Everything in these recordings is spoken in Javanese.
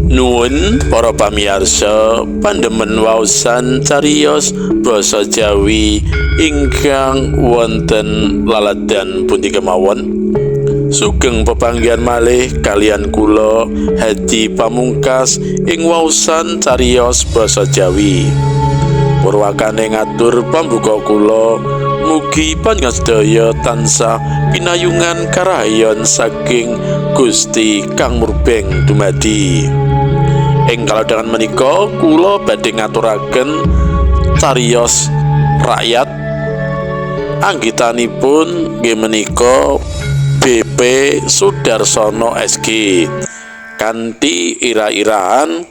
Nuwun para pamirsa pandhemen waosan cariyos basa Jawi ingkang wonten laladan pundi kemawon. Sugeng pepanggihan malih kalian kula Haji Pamungkas ing waosan cariyos basa Jawi. Purwakane ngatur pambuka kula mugi panjenengan sedaya tansah pinayungan karahayon saking Gusti Kang Murbeng dumadi. Ing kalodhangan menika kula badhe ngaturaken cariyos rakyat anggitanipun nggih menika BP Sudarsono SG kanthi ira-irahan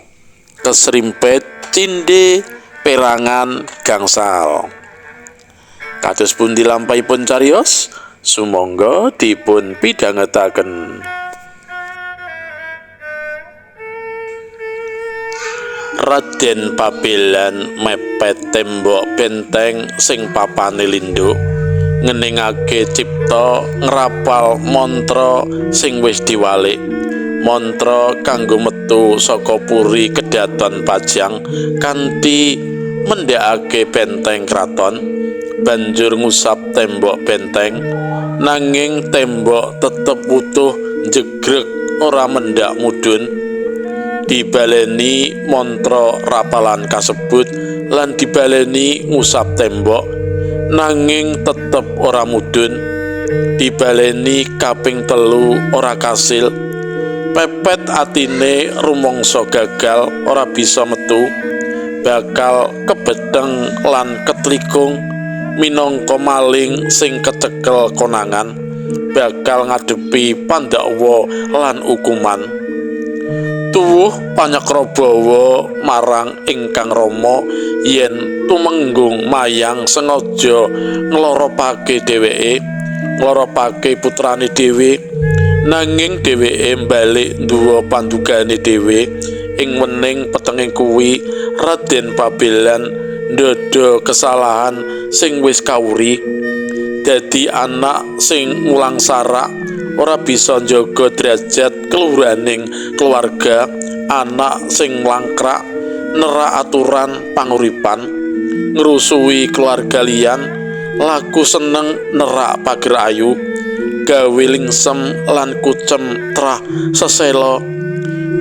kesrimpet cindhe perangan gangsal. Kados pundi lampahipun cariyos sumangga dipun pidhangetaken. Raden Pabelan mepet tembok benteng sing papane lindhuk ngeningake cipta ngrapal mantra sing wis diwalik, mantra kanggo metu saka puri kedaton Pajang kanthi mendhekake benteng kraton. Banjur ngusap tembok benteng nanging tembok tetep utuh jegreg ora mendak mudhun. Dibaleni mantra rapalan kasebut lan dibaleni ngusap tembok nanging tetep ora mudhun. Dibaleni kaping 3 ora kasil. Pepet atine rumangsa gagal ora bisa metu, bakal kebedeng lan ketlikung minangka maling sing kecekel konangan, bakal ngadepi pandhawa lan hukuman. Tuwuh panyakrabawa marang ingkang Rama yen tumenggung mayang sengaja ngloropake dheweke, ngloropake putrane dhewe, nanging dheweke mbalik nduwa pandugane dhewe. Ing wening petenging kuwi Raden Pabelan ndada kesalahan sing wis kawuri, dadi anak sing mulang sarak, ora bisa njaga derajat keluhuraning keluarga, anak sing mlangkrak nerak aturan panguripan, ngrusui keluarga liyan, laku seneng nerak pager ayu, gawe lingsem lan kucem trah sesela.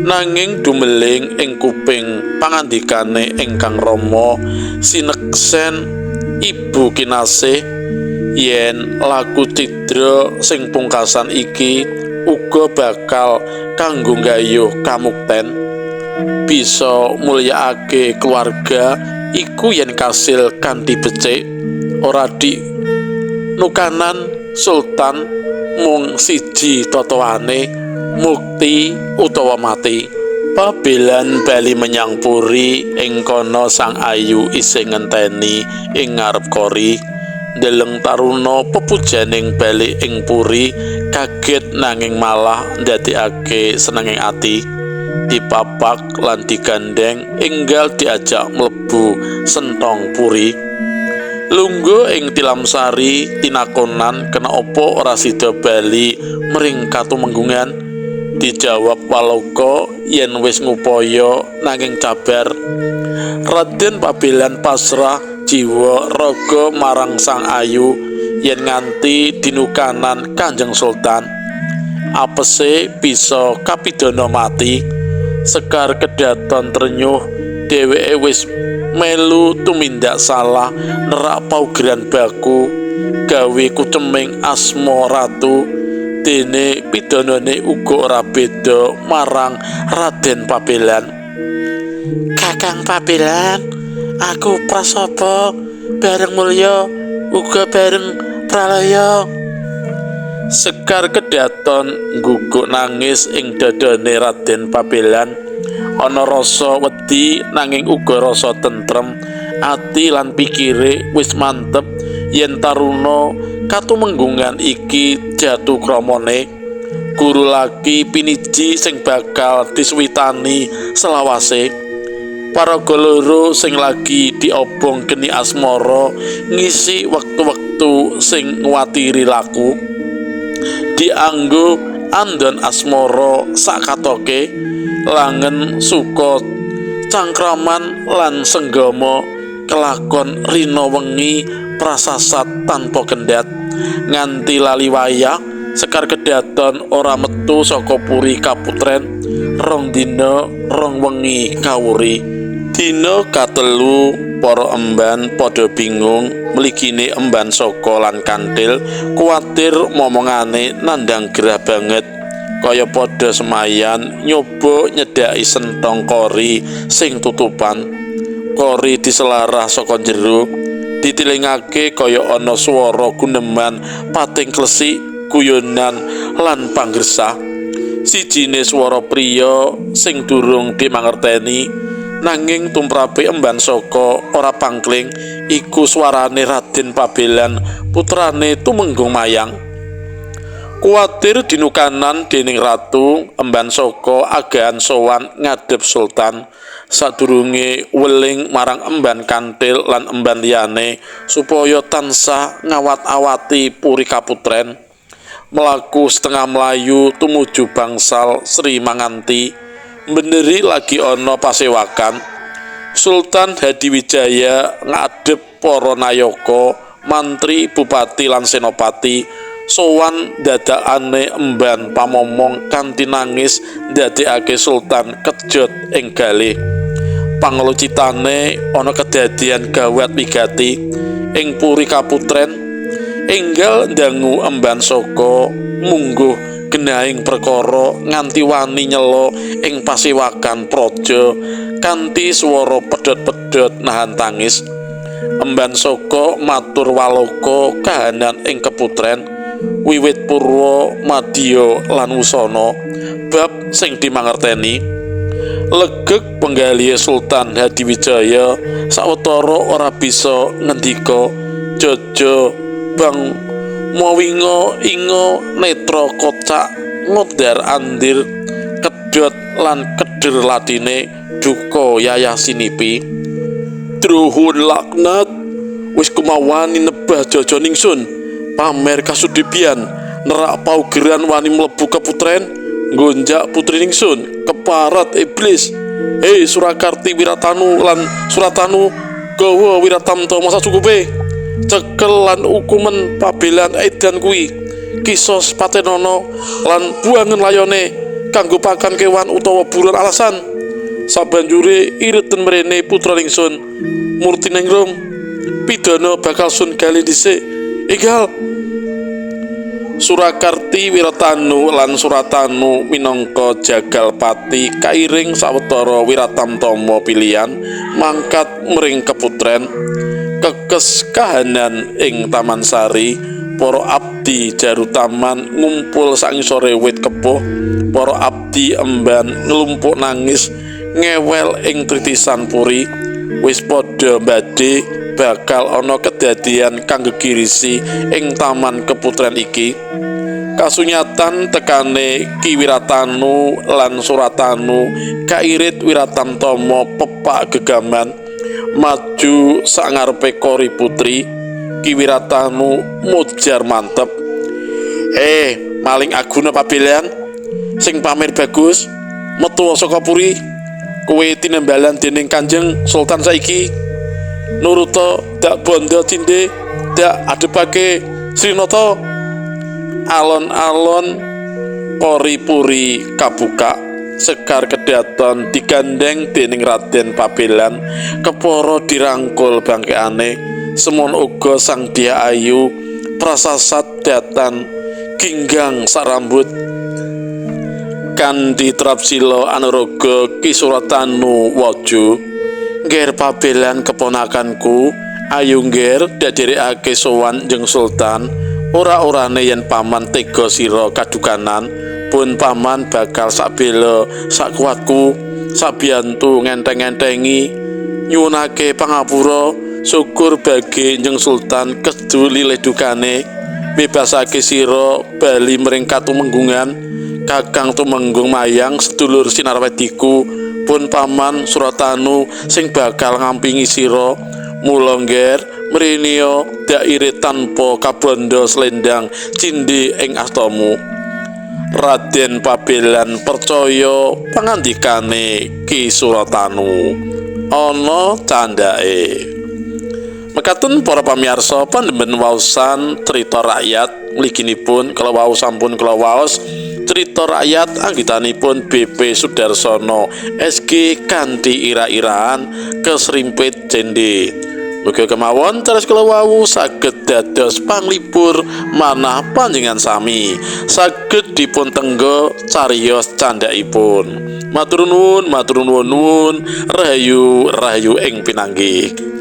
Nanging dumeling ing kuping pangandikane ingkang Rama sineksen ibu kinasih yen laku cidra sing pungkasan iki uga bakal kanggo nggayuh kamukten, bisa mulyakake keluarga iku yen kasil kanthi becik, ora di nukanan sultan mung siji totoane, mukti utawa mati. Pabelan bali menyang puri ing kono sang ayu isih ngenteni ing ngarep kori. Deleng taruna pepujaning bali ing puri kaget nanging malah ndadekake senenging ati. Dipapak lan digandeng enggal diajak mlebu sentong puri. Lungguh ing Tilamsari tinakonan kena opo ora sida bali mring katumenggungan. Dijawab Waloka yen wis ngupaya nanging cabar. Raden Pabelan pasrah jiwa raga marang sang ayu yen nganti dinukanan Kanjeng Sultan. Apese bisa kapidana mati. Sekar kedaton trenyuh dheweke wis melu tumindak salah nerak paugeran baku gawe kuceming asma ratu. Dene pidanane uga ora beda marang Raden Pabelan. Kakang Pabelan, aku prasapa bareng mulya uga bareng pralaya. Sekar kedaton ngguguk nangis ing dadane Raden Pabelan. Ana rasa wedi nanging uga rasa tentrem. Ati lan pikire wis mantep yen taruna katumenggungan iki jatuh kramane. Guru laki piniji sing bakal disuwitani selawase. Paraga loro sing lagi diobong geni asmara ngisi wektu-wektu sing nguwatiri laku. Dianggo andon asmara sakatoke langen suka cangkraman lan senggama kelakon rina wengi prasasat tanpa kendhat nganti lali wayah Sekar kedaton ora metu saka puri kaputren rong dina rong wengi kawuri. Dina katelu para emban padha bingung mligine emban saka lan kanthil kuwatir momongane nandang gerah banget kaya padha semayan nyoba nyedhaki sentong kori sing tutupan. Kori diselarah saka jero ditilingake kaya ana swara guneman pating klesik guyonan lan panggersah. Sijine swara priya sing durung dimangerteni nanging tumrape emban saka ora pangkling iku swarane Raden Pabelan putrane Tumenggung Mayang. Kuwatir dinukanan dening ratu emban saka agahan sowan ngadhep sultan sadurunge weling marang emban kanthil lan emban liyane supaya tansah ngawat-awati puri kaputren. Melaku setengah melayu tumuju bangsal Sri Manganti beneri lagi ana pasewakan. Sultan Hadiwijaya ngadhep para nayaka mantri bupati lan senopati sowan dadakane emban pamomong kanthi nangis ndadekake sultan kejot ing galih. Panglocitane ana kedadian gawat wigati ing puri kaputren enggal ndangu emban saka mungguh genahing perkara nganti wani nyela ing pasewakan praja kanthi swara pedhot-pedhot nahan tangis. Emban saka matur waloka kahanan ing keputren wiwit purwa madya lan wusana bab sing dimangerteni. Legeg penggalih Sultan Hadiwijaya sawetara ora bisa ngendika jaja bang mawinga inga netra kocak ngondar andir kedhot lan kedher latine duka yayasinipi. Druhun laknat wis kumawani nebah jaja ningsun pamer kasudipian nerak paugeran wani mlebu keputren nggonjak putri ningsun keparat iblis. Hei Surakarti Wiratanu lan Suratanu gawa Wiratamta masa cukupe cekel lan ukumen Pabelan edan kuwi kisos patenono lan buangen layone kanggo pakan kewan utawa buruan alasan. Sabanjure ireten mrene putra ningsun Murtiningrum pidana bakal sun gali dhisik. Enggal Surakarti Wiratanu lan Suratanu minangka jagalpati kairing sawetara Wiratamtama pilihan mangkat mring keputren. Kekes kahanan ing Taman Sari para abdi Jarutaman ngumpul sangisore wit kepuh. Para abdi emban nglumpuk nangis ngewel ing tritisan puri wis padha badhe bakal ana kedadian kang gegirisi ing taman keputren iki. Kasunyatan tekane Ki Wiratanu lan Suratanu kairit Wiratamtama pepak gegaman maju sangarepe kori putri. Ki Wiratanu mujar mantep, maling aguna Pabelan sing pamer bagus metu saka puri kowe tinembalan dening Kanjeng Sultan saiki. Nuruta dak bondo tindhe dak adepake Srinata. Alon-alon kori puri kabuka. Sekar kedaton digandeng dening Raden Pabelan kepara dirangkul bangkeane. Semono uga Sang Dyah Ayu prasasat datan ginggang sarambut kan ditrapsila anuraga Ki Suratanu waju. Ngger Pabelan keponakanku ayu ngger dadherekake sowan Jeng Sultan. Ora-orane yen paman tega sira kadukanan pun paman bakal sakbela sakuatku sabiyantu ngenteng-entengi nyuwunake pangapura syukur bagi Jeng Sultan kedu lilih dukane bebasake sira bali mring katumenggungan Kakang Tumenggung Mayang sedulur Sinarwediku pun paman Suratanu sing bakal ngampingi sira. Mula ngger mriniya dak irit tanpa kabanda slendang cindhe ing astamu. Raden Pabelan percaya pangandikane Ki Suratanu ana candhake. Mekaten para pamirsa pandhemen waosan crita rakyat mliginipun kala wau sampun kala waos crita rakyat anggitanipun BP Sudarsono SG kanthi ira-iraan kesrimpit cendhe. Mugi kemawon terus kala wau saged dados panglipur manah panjenengan sami saged dipun tenggo cariyos candhakipun. Matur nuwun, rahayu ing pinanggih.